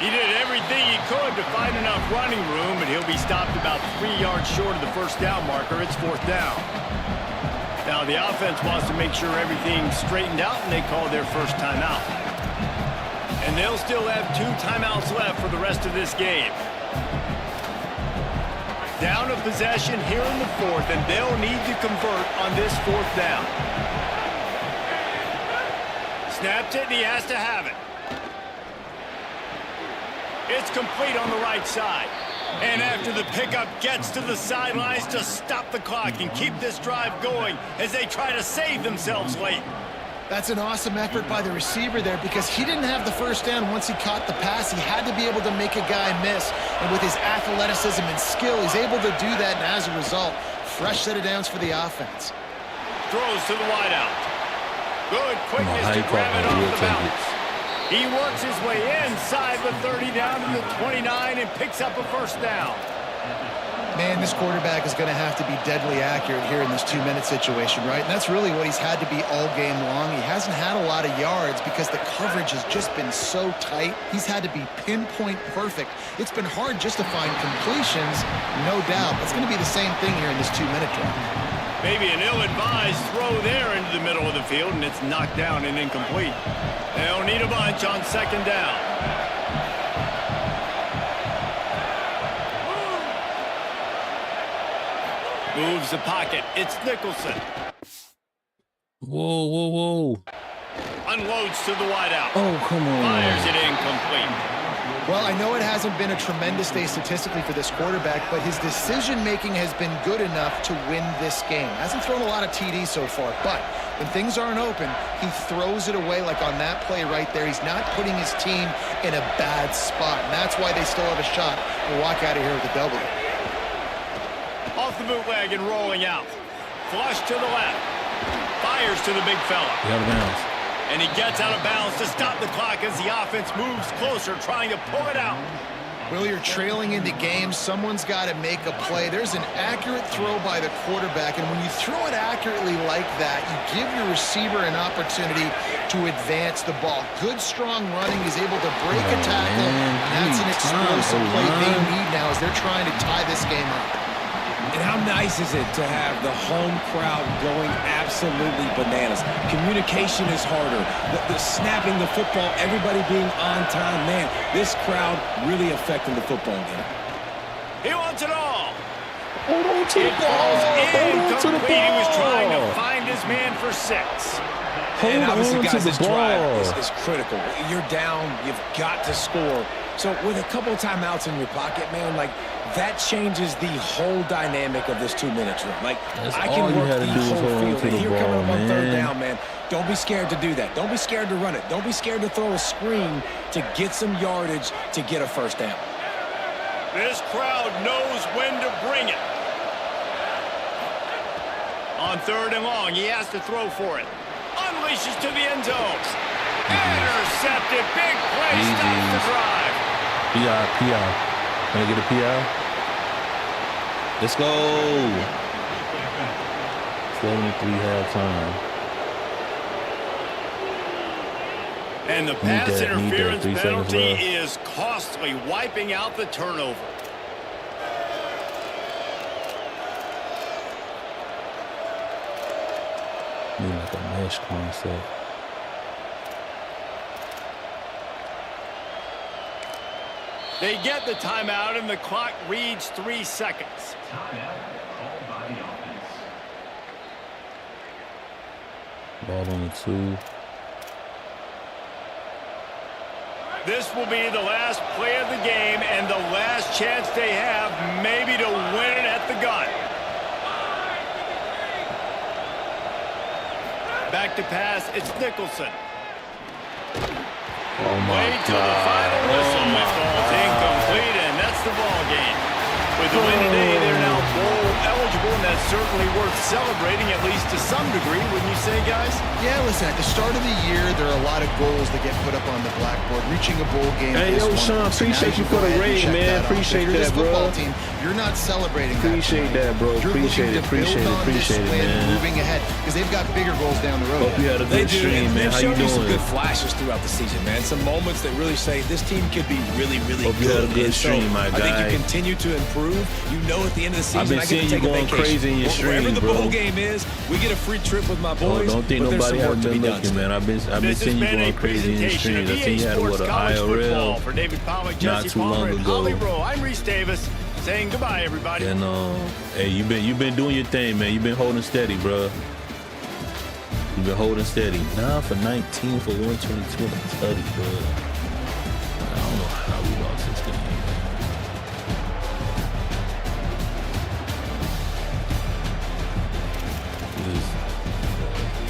He did everything he could to find enough running room, but he'll be stopped about 3 yards short of the first down marker. It's 4th down. Now the offense wants to make sure everything's straightened out, and they call their first timeout. And they'll still have 2 timeouts left for the rest of this game. Down a possession here in the 4th, and they'll need to convert on this 4th down. Snaps it, and he has to have it. It's complete on the right side. And after the pickup, gets to the sidelines to stop the clock and keep this drive going as they try to save themselves late. That's an awesome effort by the receiver there because he didn't have the first down once he caught the pass. He had to be able to make a guy miss. And with his athleticism and skill, he's able to do that. And as a result, fresh set of downs for the offense. Throws to the wideout. Good quickness to grab it off the bounce. He works his way inside the 30 down to the 29 and picks up a first down. Man, this quarterback is going to have to be deadly accurate here in this 2-minute situation, right? And that's really what he's had to be all game long. He hasn't had a lot of yards because the coverage has just been so tight. He's had to be pinpoint perfect. It's been hard just to find completions, no doubt. It's going to be the same thing here in this 2-minute drive. Maybe an ill-advised throw there into the middle of the field, and it's knocked down and incomplete. They'll need a bunch on 2nd down. Moves the pocket. It's Nicholson. Whoa, whoa, whoa. Unloads to the wideout. Oh, come on. Fires it incomplete. Well, I know it hasn't been a tremendous day statistically for this quarterback, but his decision-making has been good enough to win this game. Hasn't thrown a lot of TDs so far, but when things aren't open, he throws it away like on that play right there. He's not putting his team in a bad spot, and that's why they still have a shot to walk out of here with a W. Off the bootleg and rolling out. Flush to the left. Fires to the big fella. Out of bounds. And he gets out of bounds to stop the clock as the offense moves closer, trying to pull it out. Well, you're trailing into games. Someone's got to make a play. There's an accurate throw by the quarterback, and when you throw it accurately like that, you give your receiver an opportunity to advance the ball. Good, strong running. He's able to break a tackle, and that's an explosive play they need now as they're trying to tie this game up. And how nice is it to have the home crowd going absolutely bananas? Communication is harder. The snapping the football, everybody being on time. Man, this crowd really affecting the football game. He wants it all. Hold on to the ball. Hold on to the ball. He was trying to find his man for 6. And obviously, guys, this drive is critical. You're down. You've got to score. So with a couple of timeouts in your pocket, man, like, that changes the whole dynamic of this 2-minute drill. Like, I can work the whole field. And here coming up on 3rd down, man, don't be scared to do that. Don't be scared to run it. Don't be scared to throw a screen to get some yardage to get a first down. This crowd knows when to bring it. On 3rd and long, he has to throw for it. Unleashes to the end zone. Intercepted. Big play. Stops the drive. PI. Can I get a PI? Let's go. 73 halftime. And the pass interference penalty is costly, wiping out the turnover. Need like a mesh concept. They get the timeout, and the clock reads 3 seconds. Timeout called by the offense. Ball on the 2. This will be the last play of the game and the last chance they have maybe to win it at the gun. Back to pass, it's Nicholson. Oh my Wait till the final whistle. Oh my It falls incomplete, and that's the ball game. With the win today, they're now bowl eligible, and that's certainly worth celebrating, at least to some degree, wouldn't you say, guys? Yeah, listen, at the start of the year, there are a lot of goals that get put up on the blackboard. Reaching a bowl game. Hey, yo, Sean, appreciate you for the raid, man. Appreciate that, bro. Team, you're not celebrating Appreciate that, bro. Appreciate it, appreciate it, man. Moving ahead, because they've got bigger goals down the road. Hope you had a good stream, man. How you They've shown some doing? good flashes throughout the season, man. Some moments that really say this team could be really, really Hope you good. had a good And so stream, my I think guy. you continue to improve. You know, at the end of the season, I've been I get seeing to you take a going vacation. crazy in your Wherever stream, the bro. bowl game is, we get a free trip with my Oh, boys. don't think but there's nobody some work has to be been done looking, man. I've been This seeing has you been a going crazy in your presentation streams. of I seen EA you had Sports what, an College Football. IRL For David Pollack, not Jesse too Palmer, long and ago. Holly Rowe, I'm Reese Davis saying goodbye, everybody. And hey, you been doing your thing, man. You been holding steady, bro. You been holding steady. 9 for 19 for 122 and a tutty, bro. I don't know how we lost this game, man.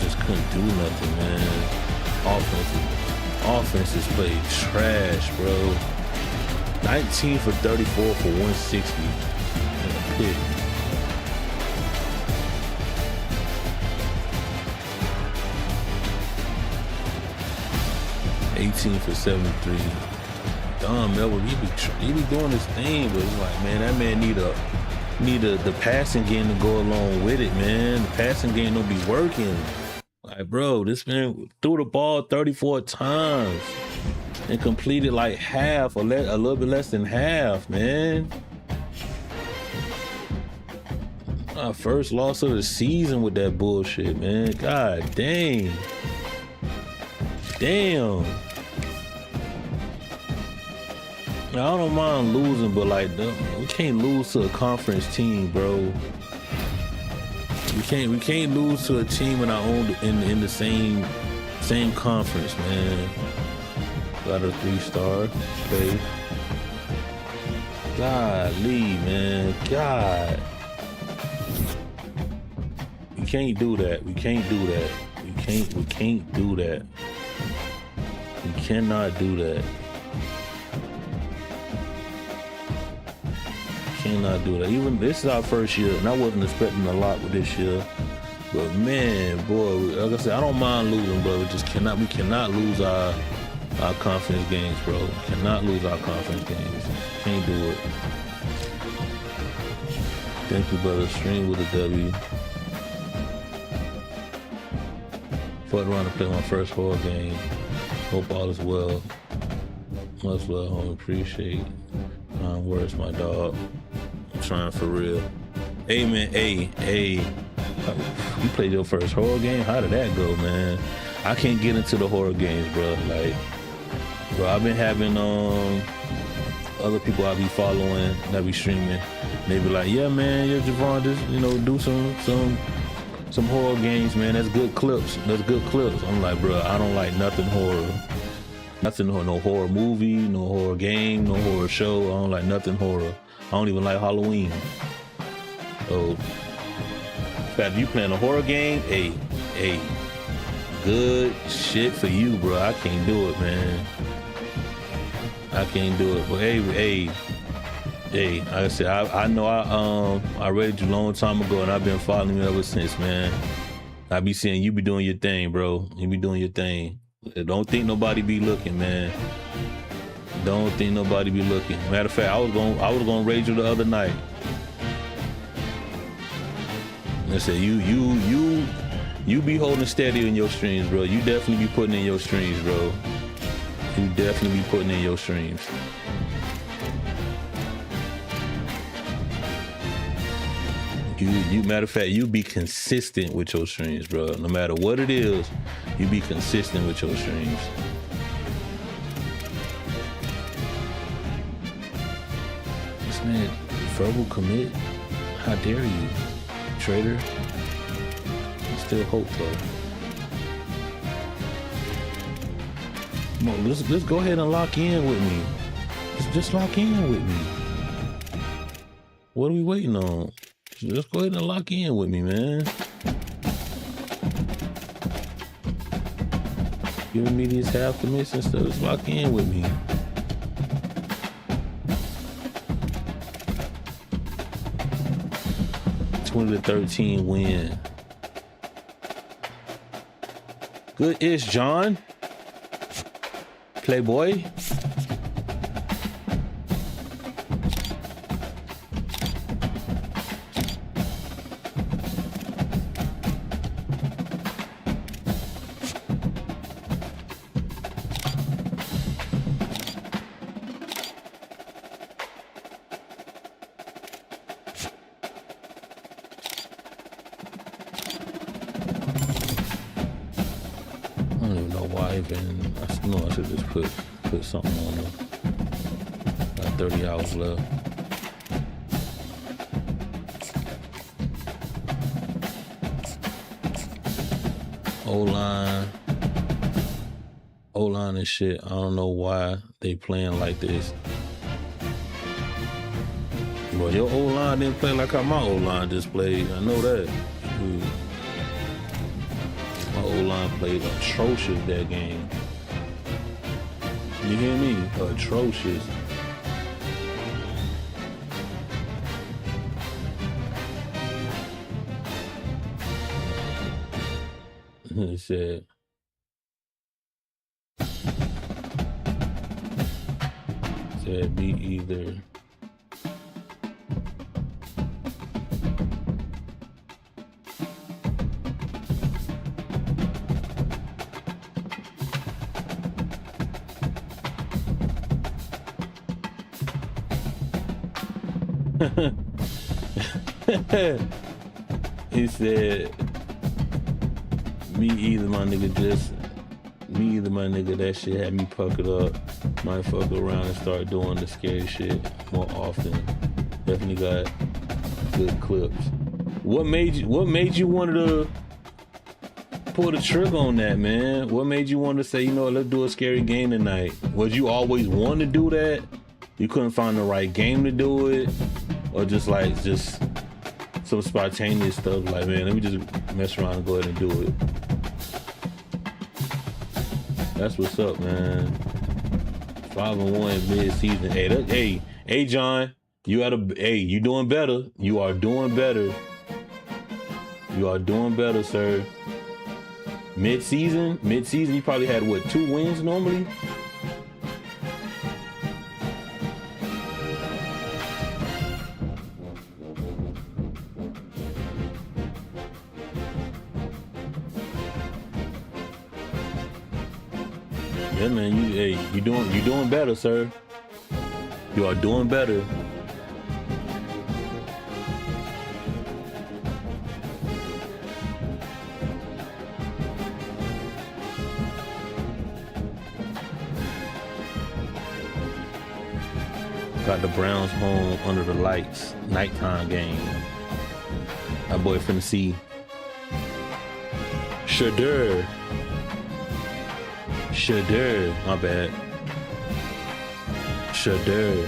Just couldn't do nothing, man. Offenses played trash, bro. 19 for 34 for 160 in a pick. $18 for 73. Don Melvin, he be doing his thing, but it's like, man, that man need the passing game to go along with it, man. The passing game don't be working. Like, bro, this man threw the ball 34 times and completed like half or a little bit less than half, man. Our first loss of the season with that bullshit, man. God dang. Damn. I don't mind losing, but like, we can't lose to a conference team, bro. We can't lose to a team in our own in the same conference, man. Got a 3-star. Okay. Golly, man. God. We can't do that. We can't do that. We can't do that. We cannot do that. Cannot do that. Even this is our first year, and I wasn't expecting a lot with this year. But man, boy, like I said, I don't mind losing, but we cannot lose our confidence games, bro. We cannot lose our confidence games. Can't do it. Thank you, brother. Stream with a W. Fought around to play my first horror game. Hope all is well. Much love, home. Appreciate. Where's my dog? I'm trying for real. Hey, man. Hey. You played your first horror game? How did that go, man? I can't get into the horror games, bro. Like, bro, I've been having other people I be following that be streaming. They be like, yeah, man, yeah, Javon, just do some horror games, man. That's good clips. I'm like, bro, I don't like nothing horror. No horror movie, no horror game, no horror show. I don't like nothing horror. I don't even like Halloween. So, in fact, if you playing a horror game, hey, good shit for you, bro. I can't do it, man. I can't do it. But hey, like I said, I know I read you a long time ago, and I've been following you ever since, man. I be seeing you be doing your thing, bro. You be doing your thing. Don't think nobody be looking, man. Don't think nobody be looking. Matter of fact, I was gonna raid you the other night. I said you be holding steady in your streams, bro. You definitely be putting in your streams, bro. You definitely be putting in your streams. You matter of fact, you be consistent with your streams, bro. No matter what it is, you be consistent with your streams. This man, verbal commit? How dare you, traitor? Still hope though. Come on, let's go ahead and lock in with me. Just lock in with me. What are we waiting on? Let's go ahead and lock in with me, man. giving me these half commits instead of lock in with me. $20-13 win. Good-ish, John. Playboy. I don't even know why I know I should just put something on there. Got 30 hours left. O-line and shit. I don't know why they playing like this. But your O-line didn't play like how my O-line just played. I know that. Shoot. My O-line played atrocious that game. You hear me? Atrocious. It said be either he said me either my nigga, that shit had me puckered up. Might fuck around and start doing the scary shit more often. Definitely got good clips. What made you want to pull the trigger on that, man? What made you want to say, you know, let's do a scary game tonight? Was you always want to do that? You couldn't find the right game to do it? Or just some spontaneous stuff like, man, let me just mess around and go ahead and do it. That's what's up, man. 5-1 mid-season. Hey, John, you doing better. You are doing better. You are doing better, sir. Mid-season, you probably had what, 2 wins normally? Yeah, man, you doing better, sir. You are doing better. Got the Browns home under the lights, nighttime game. My boy finna see Shedeur, my bad. Shedeur.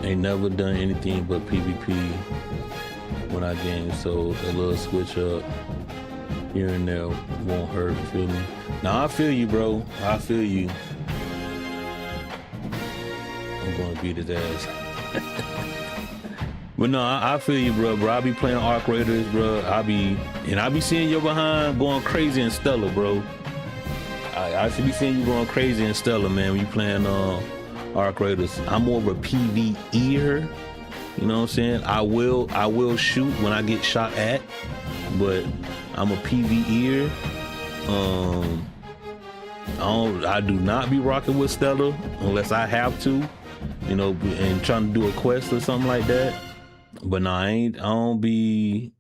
Ain't never done anything but PvP when I game, so a little switch up here and there won't hurt, you feel me? Nah, I feel you, bro. I feel you. I'm gonna beat his ass. But no, I feel you, bro. I be playing Arc Raiders, bro. I be seeing your behind going crazy in Stella, bro. I should be seeing you going crazy in Stella, man, when you playing Arc Raiders. I'm more of a PvE-er. You know what I'm saying? I will shoot when I get shot at, but I'm a PvE-er. I do not be rocking with Stella unless I have to, you know, and trying to do a quest or something like that. But no, I don't be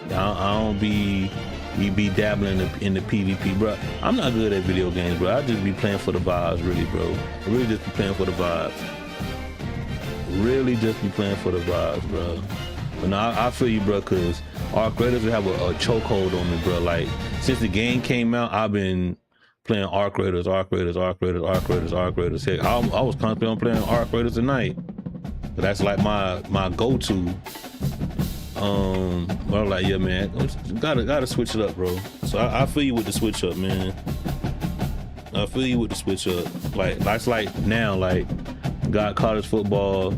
dabbling in the PvP, bro. I'm not good at video games, bro. I just be playing for the vibes, really, bro. I really just be playing for the vibes. really just be playing for the vibes, bro. But no, I feel you, bro, because Arc Raiders have a chokehold on me, bro. Like, since the game came out, I've been playing Arc Raiders. Heck, I was constantly on playing Arc Raiders tonight. But that's like my go-to. But I'm like, yeah, man, gotta switch it up, bro. So I feel you with the switch up, man. I feel you with the switch up. Like, that's like now, like, got college football,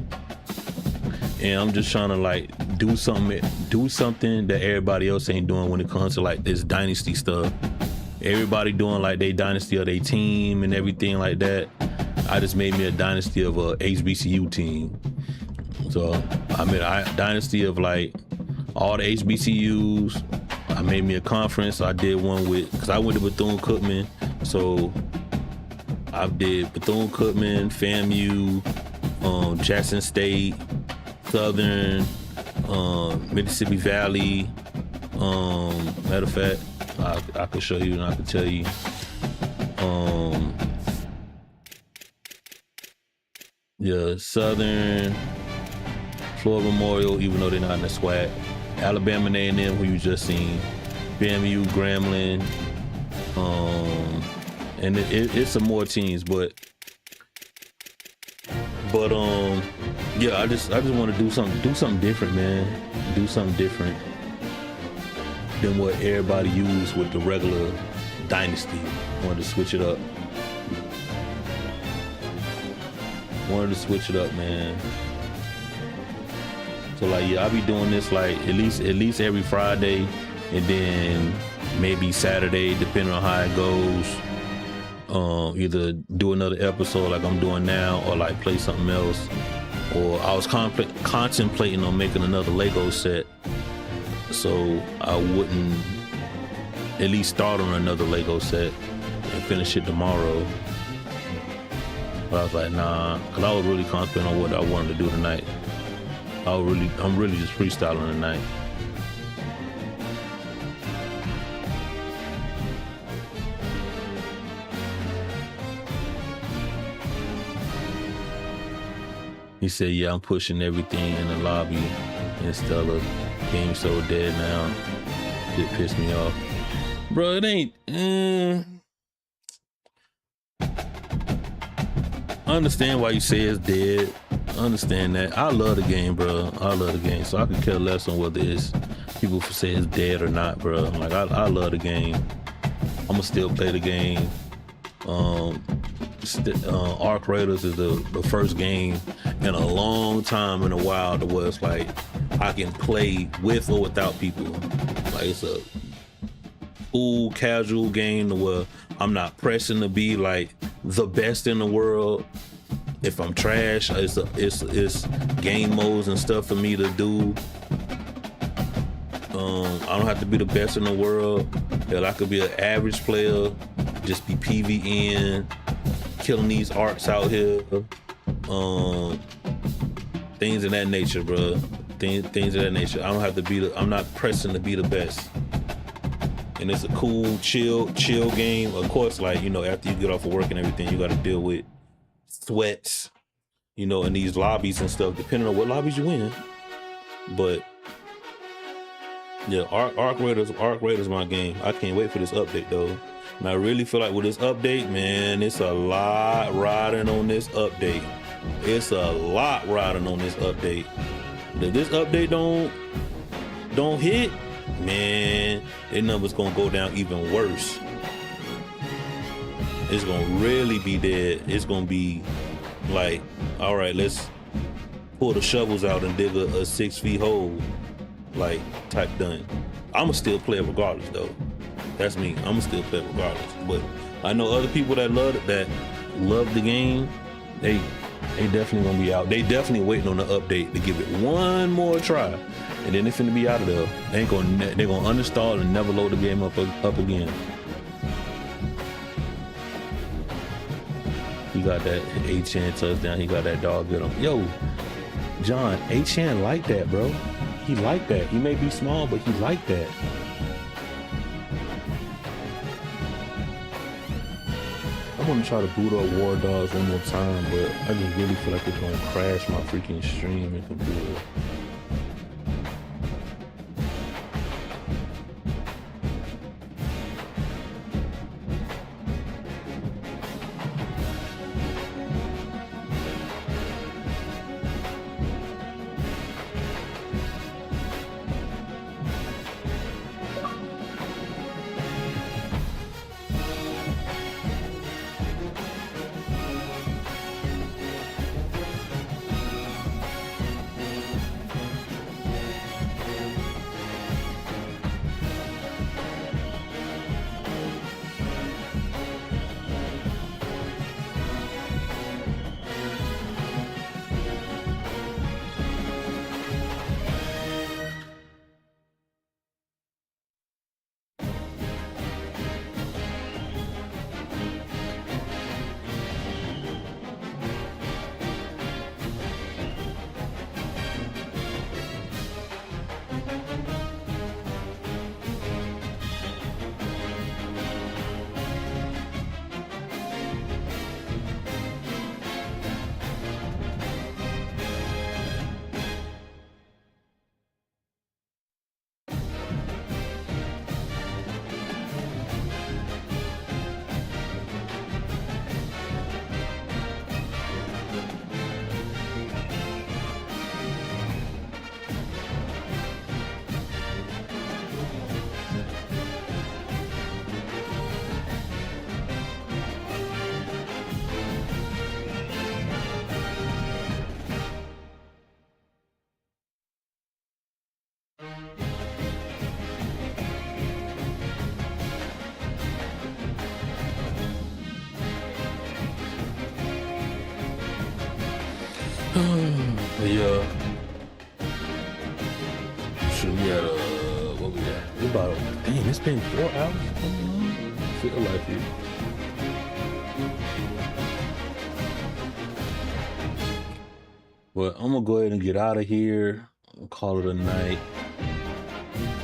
and I'm just trying to like do something that everybody else ain't doing when it comes to like this dynasty stuff. Everybody doing like they dynasty of their team and everything like that. I just made me a dynasty of a HBCU team. So I made a dynasty of like all the HBCUs. I made me a conference. I did one because I went to Bethune-Cookman. So I did Bethune-Cookman, FAMU, Jackson State, Southern, Mississippi Valley. Matter of fact, I could show you and I could tell you. Yeah, Southern, Florida Memorial, even though they're not in the SWAC. Alabama A&M, who you just seen. FAMU, Grambling, and it's some more teams, but yeah, I just want to do something different, man. Do something different than what everybody used with the regular dynasty. Wanted to switch it up. Man. So like, yeah, I'll be doing this like at least every Friday, and then maybe Saturday, depending on how it goes. Either do another episode like I'm doing now, or like play something else. Or I was contemplating on making another Lego set, so I wouldn't at least start on another Lego set and finish it tomorrow. But I was like, nah, because I was really concentrating on what I wanted to do tonight. I'm really just freestyling tonight. He said, yeah, I'm pushing everything in the lobby, and Stella, game so dead now. It pissed me off. Bro, it ain't, I understand why you say it's dead. I understand that. I love the game, bro. I love the game. So I could care less on whether it's people say it's dead or not, bro. Like, I love the game. I'ma still play the game. Arc Raiders is the first game in a long time in a while to where it's like I can play with or without people. Like, it's a cool, casual game to where I'm not pressing to be like the best in the world. If I'm trash, it's game modes and stuff for me to do. I don't have to be the best in the world. Hell, I could be an average player, just be PvEing, killing these arcs out here. Things of that nature, bro. Things of that nature. I don't have to be I'm not pressing to be the best. And it's a cool, chill game. Of course, like, you know, after you get off of work and everything, you got to deal with sweats, you know, in these lobbies and stuff, depending on what lobbies you in. But yeah, Arc Raiders my game. I can't wait for this update though. And I really feel like with this update, man, it's a lot riding on this update. If this update don't hit, man, their numbers gonna go down even worse. It's gonna really be dead. It's gonna be like, all right, let's pull the shovels out and dig a 6 feet hole, like, type done. I'ma still play it regardless though. That's me. I'ma still play it regardless. But I know other people that love the game, they definitely gonna be out. They definitely waiting on the update to give it one more try, and then they finna be out of there. They're gonna uninstall and never load the game up again. He got that H-Chan touchdown. He got that dog get him. Yo, John, H-Chan like that, bro. He like that. He may be small, but he like that. I want to try to boot up War Dogs one more time, but I just really feel like it's gonna crash my freaking stream and computer. But yeah, shoot, we had what we got? We about, dang, it's been 4 hours. Feel like it. But I'm gonna go ahead and get out of here. Call it a night.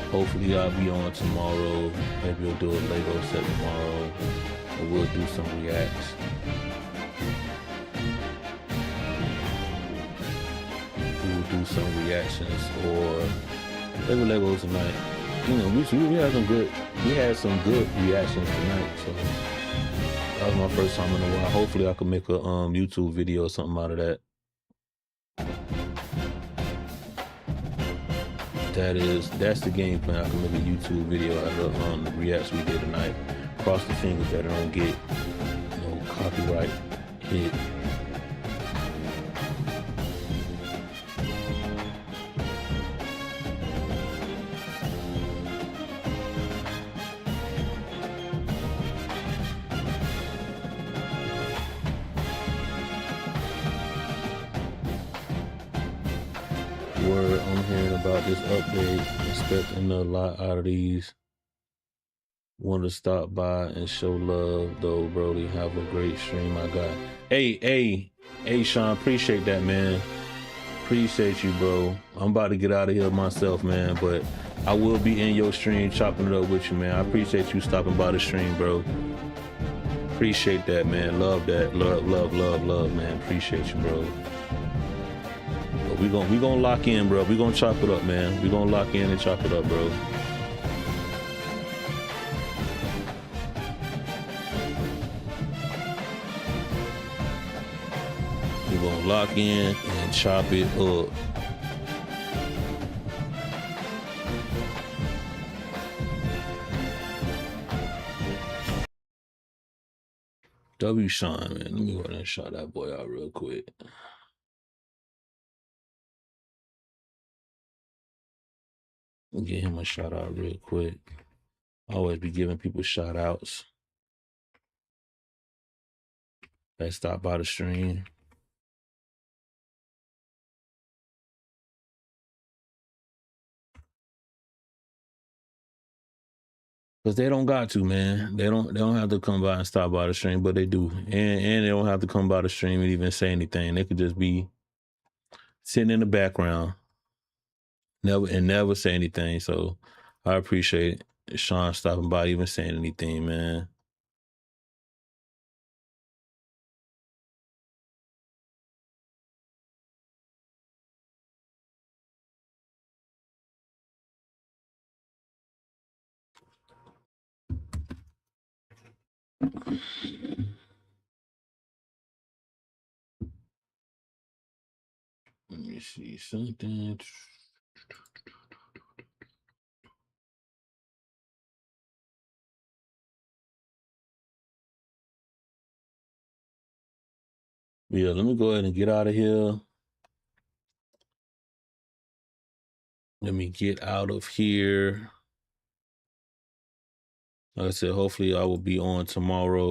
Hopefully I'll be on tomorrow. Maybe we'll do a Lego set tomorrow, or we'll do some reacts. Do some reactions, or maybe Legos tonight. You know, we had some good reactions tonight. So that was my first time in a while. Hopefully I can make a YouTube video or something out of that. That's the game plan. I can make a YouTube video out of the reacts we did tonight. Cross the fingers that I don't get no copyright hit. Word I'm hearing about this update, expecting a lot out of these. Want to stop by and show love though, Brody. Have a great stream. I got hey Sean, appreciate that, man. Appreciate you, bro. I'm about to get out of here myself, man, but I will be in your stream chopping it up with you, man. I appreciate you stopping by the stream, bro. Appreciate that, man. Love that. Love, man. Appreciate you, bro. We gonna lock in, bro. We gonna chop it up, man. We gonna lock in and chop it up, bro. We gonna lock in and chop it up. W Sean, man. Let me go ahead and shout that boy out real quick. Get him a shout out real quick. Always be giving people shout outs that stop by the stream. Cause they don't got to, man. They don't have to come by and stop by the stream, but they do. And they don't have to come by the stream and even say anything. They could just be sitting in the background. Never say anything. So I appreciate Sean stopping by, even saying anything, man. Let me see something. Yeah, let me go ahead and get out of here. Let me get out of here. Like I said, hopefully I will be on tomorrow.